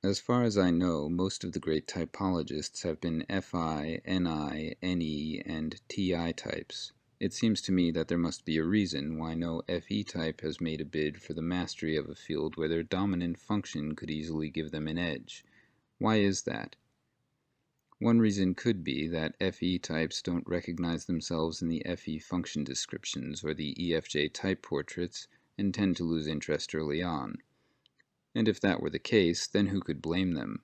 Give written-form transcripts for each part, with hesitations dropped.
As far as I know, most of the great typologists have been Fi, Ni, Ne, and Ti types. It seems to me that there must be a reason why no Fe type has made a bid for the mastery of a field where their dominant function could easily give them an edge. Why is that? One reason could be that Fe types don't recognize themselves in the Fe function descriptions or the EFJ type portraits and tend to lose interest early on. And if that were the case, then who could blame them?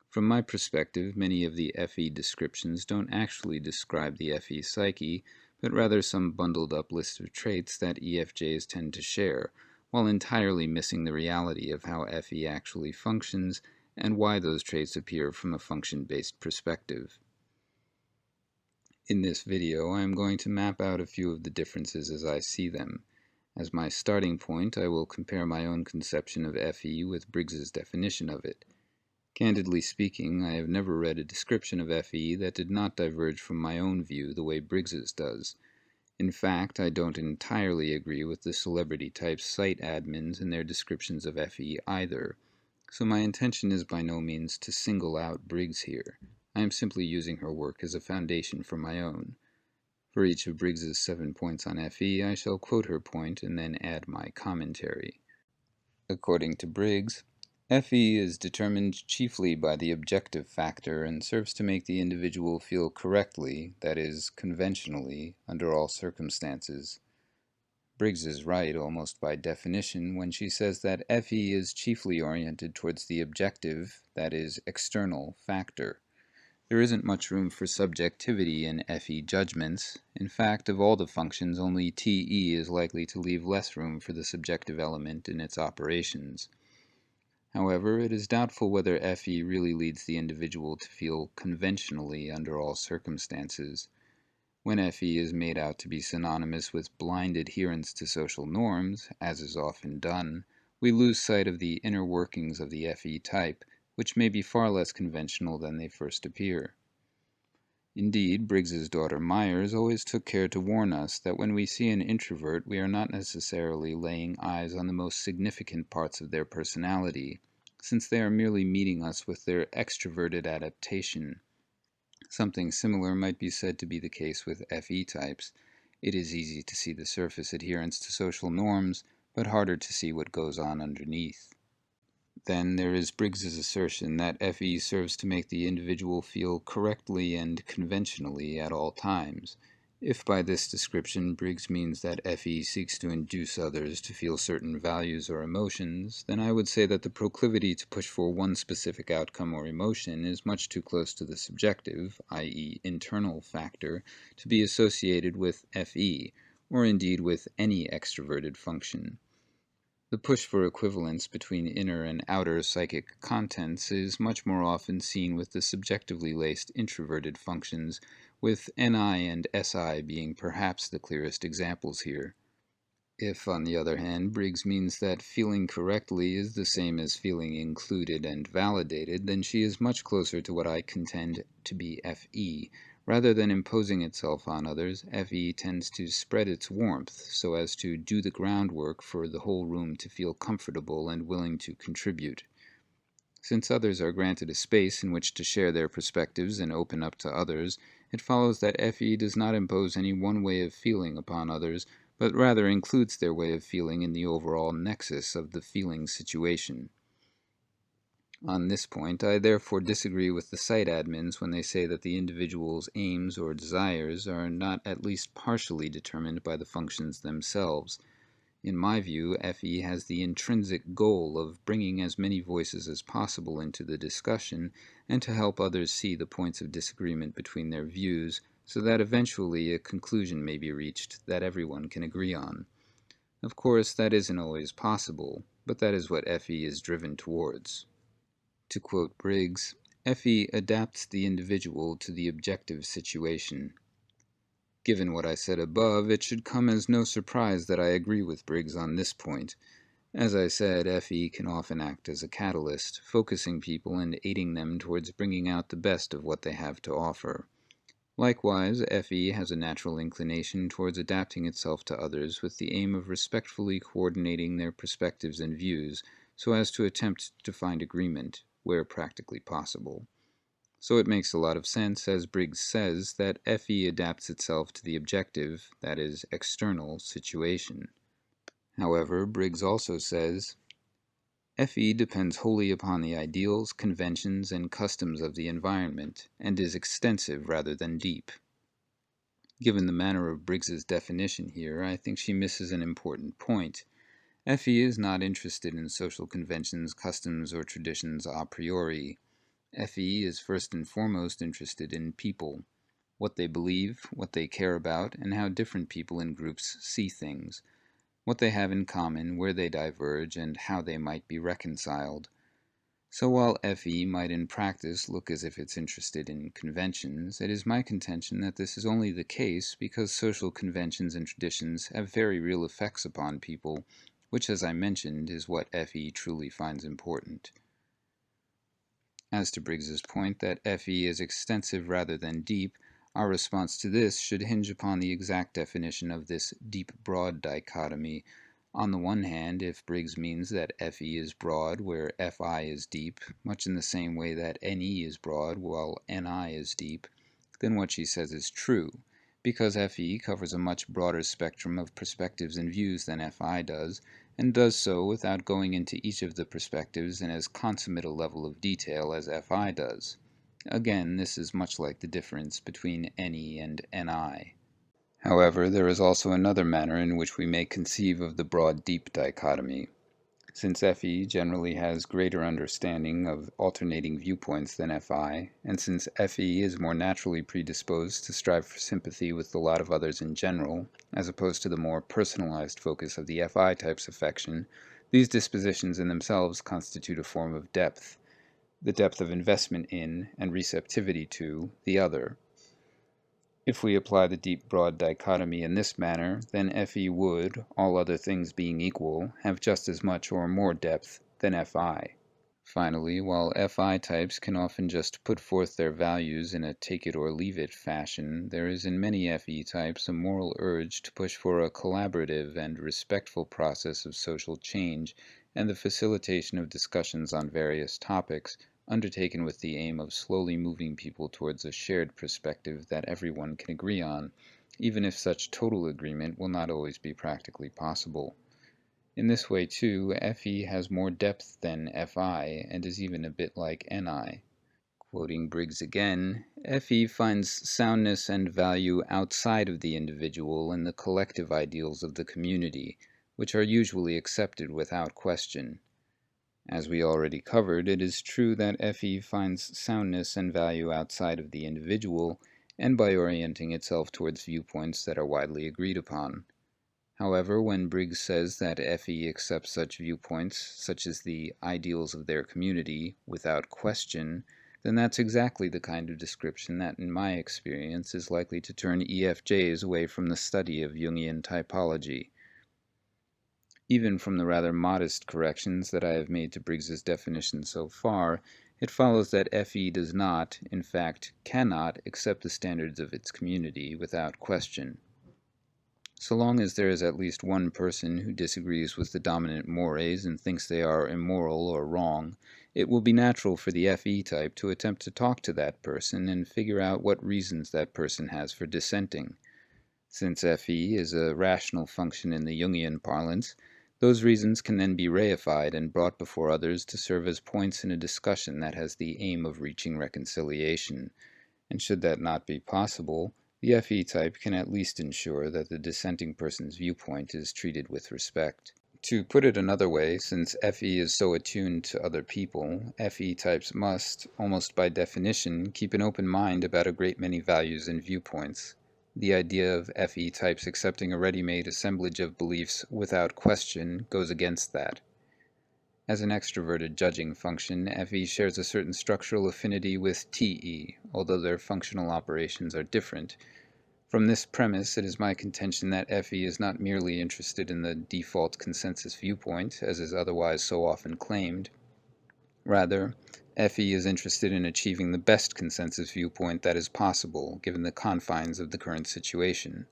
From my perspective, many of the Fe descriptions don't actually describe the Fe psyche, but rather some bundled up list of traits that EFJs tend to share, while entirely missing the reality of how Fe actually functions and why those traits appear from a function-based perspective. In this video, I am going to map out a few of the differences as I see them. As my starting point, I will compare my own conception of Fe with Briggs's definition of it. Candidly speaking, I have never read a description of Fe that did not diverge from my own view the way Briggs's does. In fact, I don't entirely agree with the celebrity-type site admins in their descriptions of Fe either, so my intention is by no means to single out Briggs here. I am simply using her work as a foundation for my own. For each of Briggs's 7 points on Fe, I shall quote her point and then add my commentary. According to Briggs, Fe is determined chiefly by the objective factor and serves to make the individual feel correctly, that is, conventionally, under all circumstances. Briggs is right almost by definition when she says that Fe is chiefly oriented towards the objective, that is, external, factor. There isn't much room for subjectivity in Fe judgments. In fact, of all the functions, only Te is likely to leave less room for the subjective element in its operations. However, it is doubtful whether Fe really leads the individual to feel conventionally under all circumstances. When Fe is made out to be synonymous with blind adherence to social norms, as is often done, we lose sight of the inner workings of the Fe type, which may be far less conventional than they first appear. Indeed, Briggs's daughter Myers always took care to warn us that when we see an introvert, we are not necessarily laying eyes on the most significant parts of their personality, since they are merely meeting us with their extroverted adaptation. Something similar might be said to be the case with Fe types. It is easy to see the surface adherence to social norms, but harder to see what goes on underneath. Then there is Briggs's assertion that Fe serves to make the individual feel correctly and conventionally at all times. If by this description Briggs means that Fe seeks to induce others to feel certain values or emotions, then I would say that the proclivity to push for one specific outcome or emotion is much too close to the subjective, i.e. internal factor, to be associated with Fe, or indeed with any extroverted function. The push for equivalence between inner and outer psychic contents is much more often seen with the subjectively laced introverted functions, with Ni and Si being perhaps the clearest examples here. If, on the other hand, Briggs means that feeling correctly is the same as feeling included and validated, then she is much closer to what I contend to be Fe. Rather than imposing itself on others, Fe tends to spread its warmth so as to do the groundwork for the whole room to feel comfortable and willing to contribute. Since others are granted a space in which to share their perspectives and open up to others, it follows that Fe does not impose any one way of feeling upon others, but rather includes their way of feeling in the overall nexus of the feeling situation. On this point, I therefore disagree with the site admins when they say that the individual's aims or desires are not at least partially determined by the functions themselves. In my view, Fe has the intrinsic goal of bringing as many voices as possible into the discussion and to help others see the points of disagreement between their views so that eventually a conclusion may be reached that everyone can agree on. Of course, that isn't always possible, but that is what Fe is driven towards. To quote Briggs, Fe adapts the individual to the objective situation. Given what I said above, it should come as no surprise that I agree with Briggs on this point. As I said, Fe can often act as a catalyst, focusing people and aiding them towards bringing out the best of what they have to offer. Likewise, Fe has a natural inclination towards adapting itself to others with the aim of respectfully coordinating their perspectives and views so as to attempt to find agreement, where practically possible. So it makes a lot of sense, as Briggs says, that FE adapts itself to the objective, that is, external, situation. However, Briggs also says, FE depends wholly upon the ideals, conventions, and customs of the environment, and is extensive rather than deep. Given the manner of Briggs's definition here, I think she misses an important point. FE is not interested in social conventions, customs, or traditions a priori. FE is first and foremost interested in people, what they believe, what they care about, and how different people in groups see things, what they have in common, where they diverge, and how they might be reconciled. So while FE might in practice look as if it's interested in conventions, it is my contention that this is only the case because social conventions and traditions have very real effects upon people, which, as I mentioned, is what FE truly finds important. As to Briggs's point that FE is extensive rather than deep, our response to this should hinge upon the exact definition of this deep-broad dichotomy. On the one hand, if Briggs means that FE is broad where FI is deep, much in the same way that NE is broad while NI is deep, then what she says is true, because FE covers a much broader spectrum of perspectives and views than FI does, and does so without going into each of the perspectives in as consummate a level of detail as FI does. Again, this is much like the difference between NE and NI. However, there is also another manner in which we may conceive of the broad-deep dichotomy. Since FE generally has greater understanding of alternating viewpoints than FI, and since FE is more naturally predisposed to strive for sympathy with the lot of others in general, as opposed to the more personalized focus of the FI type's affection, these dispositions in themselves constitute a form of depth, the depth of investment in, and receptivity to, the other. If we apply the deep-broad dichotomy in this manner, then FE would, all other things being equal, have just as much or more depth than FI. Finally, while FI types can often just put forth their values in a take-it-or-leave-it fashion, there is in many FE types a moral urge to push for a collaborative and respectful process of social change and the facilitation of discussions on various topics, undertaken with the aim of slowly moving people towards a shared perspective that everyone can agree on, even if such total agreement will not always be practically possible. In this way, too, FE has more depth than FI, and is even a bit like NI. Quoting Briggs again, FE finds soundness and value outside of the individual in the collective ideals of the community, which are usually accepted without question. As we already covered, it is true that FE finds soundness and value outside of the individual, and by orienting itself towards viewpoints that are widely agreed upon. However, when Briggs says that FE accepts such viewpoints, such as the ideals of their community, without question, then that's exactly the kind of description that, in my experience, is likely to turn EFJs away from the study of Jungian typology. Even from the rather modest corrections that I have made to Briggs's definition so far, it follows that FE does not, in fact, cannot, accept the standards of its community without question. So long as there is at least one person who disagrees with the dominant mores and thinks they are immoral or wrong, it will be natural for the FE type to attempt to talk to that person and figure out what reasons that person has for dissenting. Since FE is a rational function in the Jungian parlance, those reasons can then be reified and brought before others to serve as points in a discussion that has the aim of reaching reconciliation. And should that not be possible, the FE type can at least ensure that the dissenting person's viewpoint is treated with respect. To put it another way, since FE is so attuned to other people, FE types must, almost by definition, keep an open mind about a great many values and viewpoints. The idea of FE types accepting a ready-made assemblage of beliefs without question goes against that. As an extroverted judging function, FE shares a certain structural affinity with TE, although their functional operations are different. From this premise, it is my contention that FE is not merely interested in the default consensus viewpoint, as is otherwise so often claimed. Rather, FE is interested in achieving the best consensus viewpoint that is possible, given the confines of the current situation.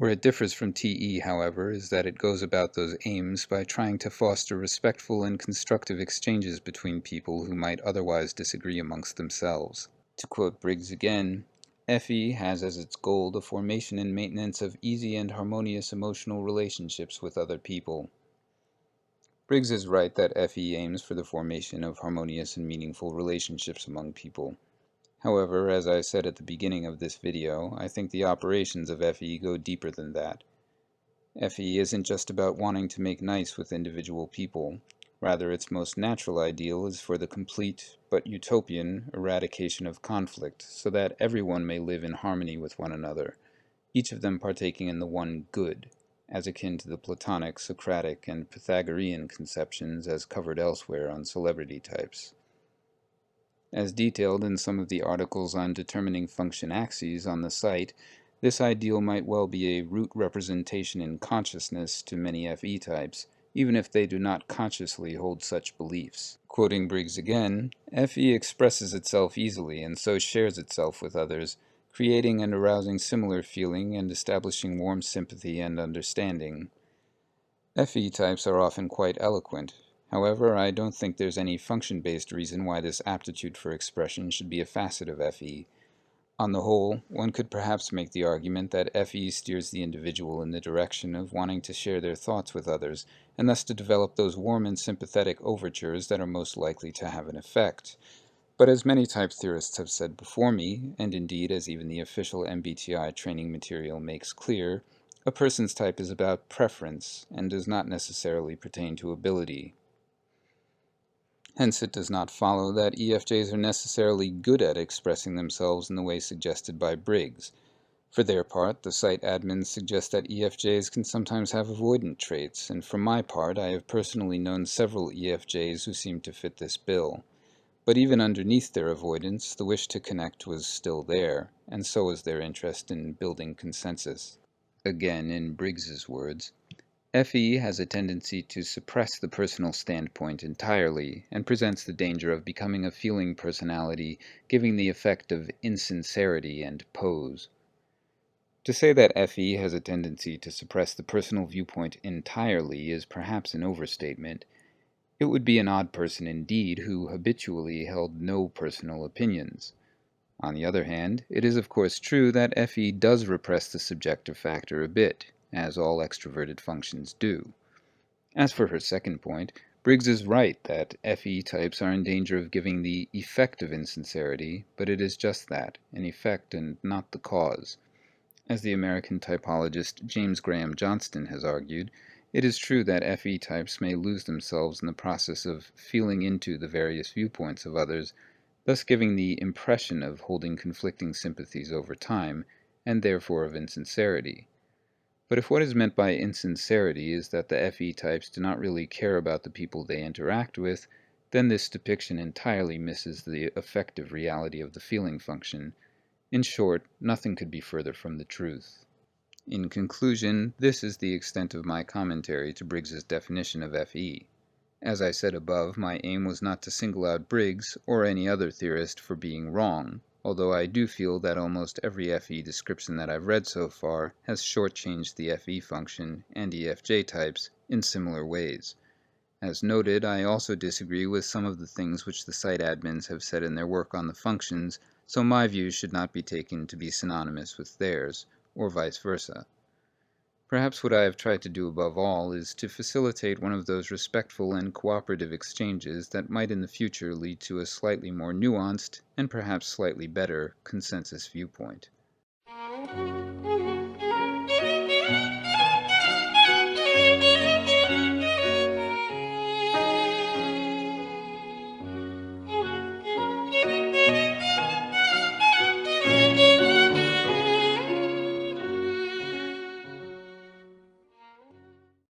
Where it differs from TE, however, is that it goes about those aims by trying to foster respectful and constructive exchanges between people who might otherwise disagree amongst themselves. To quote Briggs again, FE has as its goal the formation and maintenance of easy and harmonious emotional relationships with other people. Briggs is right that FE aims for the formation of harmonious and meaningful relationships among people. However, as I said at the beginning of this video, I think the operations of FE go deeper than that. FE isn't just about wanting to make nice with individual people. Rather, its most natural ideal is for the complete, but utopian, eradication of conflict, so that everyone may live in harmony with one another, each of them partaking in the one good, as akin to the Platonic, Socratic, and Pythagorean conceptions as covered elsewhere on celebrity types. As detailed in some of the articles on determining function axes on the site, this ideal might well be a root representation in consciousness to many FE types, even if they do not consciously hold such beliefs. Quoting Briggs again, FE expresses itself easily and so shares itself with others, creating and arousing similar feeling and establishing warm sympathy and understanding. FE types are often quite eloquent. However, I don't think there's any function-based reason why this aptitude for expression should be a facet of FE. On the whole, one could perhaps make the argument that FE steers the individual in the direction of wanting to share their thoughts with others, and thus to develop those warm and sympathetic overtures that are most likely to have an effect. But as many type theorists have said before me, and indeed as even the official MBTI training material makes clear, a person's type is about preference and does not necessarily pertain to ability. Hence it does not follow that EFJs are necessarily good at expressing themselves in the way suggested by Briggs. For their part, the site admins suggest that EFJs can sometimes have avoidant traits, and for my part, I have personally known several EFJs who seem to fit this bill. But even underneath their avoidance, the wish to connect was still there, and so was their interest in building consensus. Again, in Briggs's words, FE has a tendency to suppress the personal standpoint entirely, and presents the danger of becoming a feeling personality, giving the effect of insincerity and pose. To say that FE has a tendency to suppress the personal viewpoint entirely is perhaps an overstatement. It would be an odd person indeed who habitually held no personal opinions. On the other hand, it is of course true that FE does repress the subjective factor a bit, as all extroverted functions do. As for her second point, Briggs is right that FE types are in danger of giving the effect of insincerity, but it is just that, an effect and not the cause. As the American typologist James Graham Johnston has argued, it is true that FE types may lose themselves in the process of feeling into the various viewpoints of others, thus giving the impression of holding conflicting sympathies over time, and therefore of insincerity. But if what is meant by insincerity is that the FE types do not really care about the people they interact with, then this depiction entirely misses the effective reality of the feeling function. In short, nothing could be further from the truth. In conclusion, this is the extent of my commentary to Briggs's definition of FE. As I said above, my aim was not to single out Briggs or any other theorist for being wrong, although I do feel that almost every FE description that I've read so far has shortchanged the FE function and EFJ types in similar ways. As noted, I also disagree with some of the things which the site admins have said in their work on the functions, so my views should not be taken to be synonymous with theirs, or vice versa. Perhaps what I have tried to do above all is to facilitate one of those respectful and cooperative exchanges that might in the future lead to a slightly more nuanced, and perhaps slightly better, consensus viewpoint.